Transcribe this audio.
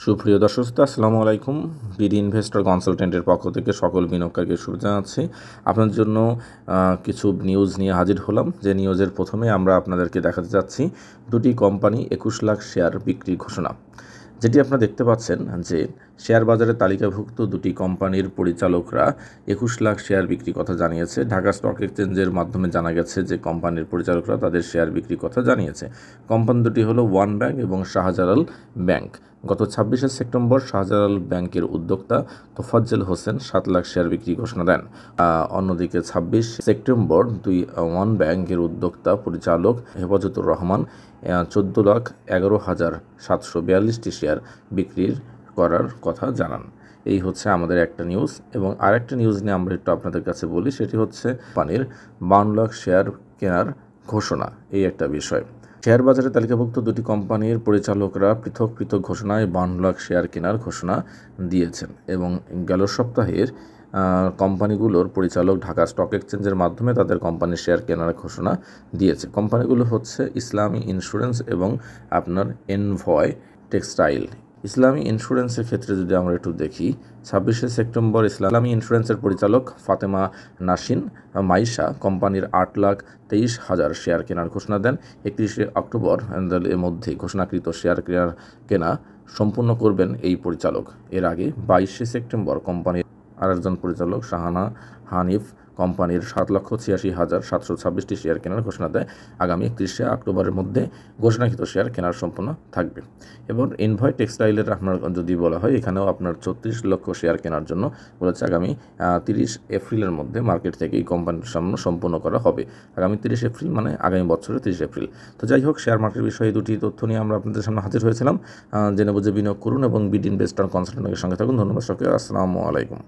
সুপ্রিয় দর্শক শ্রোতা, আসসালামু আলাইকুম। বিডি ইনভেস্টর কনসালটেন্টের পক্ষ থেকে সকল বিনিয়োগকারীকে শুভেচ্ছা জানাচ্ছি। আপনার জন্য কিছু নিউজ নিয়ে হাজির হলাম। যে নিউজের প্রথমে আমরা আপনাদেরকে দেখাতে যাচ্ছি দুটি কোম্পানি 21 লাখ শেয়ার বিক্রির ঘোষণা। যেটি আপনারা দেখতে পাচ্ছেন যে শেয়ার বাজারে তালিকাভুক্ত দুটি কোম্পানির পরিচালকরা 21 লাখ শেয়ার বিক্রির কথা জানিয়েছে। ঢাকা স্টক এক্সচেঞ্জের মাধ্যমে জানা গেছে যে কোম্পানির পরিচালকরা তাদের শেয়ার বিক্রির কথা জানিয়েছে। কোম্পানি দুটি হলো ওয়ান ব্যাংক এবং শাহজালাল ব্যাংক। গত 26শে সেপ্টেম্বর শাহজালাল ব্যাংকের উদ্যোক্তা তোফাজ্জল হোসেন 7 লাখ শেয়ার বিক্রি ঘোষণা দেন। অন্যদিকে 26 সেপ্টেম্বর ওয়ান ব্যাংকের উদ্যোক্তা পরিচালক হেফাজতুর রহমান 14,11,742টি শেয়ার বিক্রির করার কথা জানান। এই হচ্ছে আমাদের একটা নিউজ। এবং আরেকটা নিউজ নিয়ে আমরা একটু আপনাদের কাছে বলি, সেটি হচ্ছে কোম্পানির 52 লাখ শেয়ার কেনার ঘোষণা। এই একটা বিষয়। শেয়ার বাজারে তালিকাভুক্ত দুটি কোম্পানির পরিচালকরা পৃথক পৃথক ঘোষণায় 52 লাখ শেয়ার কেনার ঘোষণা দিয়েছেন। এবং গেল সপ্তাহের কোম্পানিগুলোর পরিচালক ঢাকা স্টক এক্সচেঞ্জের মাধ্যমে তাদের কোম্পানির শেয়ার কেনার ঘোষণা দিয়েছে। কোম্পানিগুলো হচ্ছে ইসলামী ইন্স্যুরেন্স এবং আপনার এনভয় টেক্সটাইল। ইসলামী ইন্স্যুরেন্সের ক্ষেত্রে যদি আমরা একটু দেখি, 26শে সেপ্টেম্বর ইসলামী ইন্স্যুরেন্সের পরিচালক ফাতেমা নাসিন মাইশা কোম্পানির 8,23,000 শেয়ার কেনার ঘোষণা দেন। 31শে অক্টোবর এর মধ্যে ঘোষণাকৃত শেয়ার কেনা সম্পূর্ণ করবেন এই পরিচালক। এর আগে 22শে সেপ্টেম্বর কোম্পানির আরেকজন পরিচালক শাহানা হানিফ কোম্পানির 7,86,726টি শেয়ার কেনার ঘোষণা দেয়। আগামী 31শে অক্টোবরের মধ্যে ঘোষণাকৃত শেয়ার কেনার সম্পূর্ণ থাকবে। এবং এনভয় টেক্সটাইলের আপনার যদি বলা হয়, এখানেও আপনার 36 লক্ষ শেয়ার কেনার জন্য বলেছে আগামী 30 এপ্রিলের মধ্যে মার্কেট থেকে এই কোম্পানির সামনে সম্পূর্ণ করা হবে। আগামী 30 এপ্রিল মানে আগামী বছরের 30 এপ্রিল। তো যাই হোক, শেয়ার মার্কেট বিষয়ে দুটি তথ্য নিয়ে আমরা আপনাদের সামনে হাজির হয়েছিলাম। জেনে বুঝে বিনিয়োগ করুন এবং বিডি ইনভেস্টর কনসালটেন্টের সঙ্গে থাকুন। ধন্যবাদ সকলকে। আসসালামু আলাইকুম।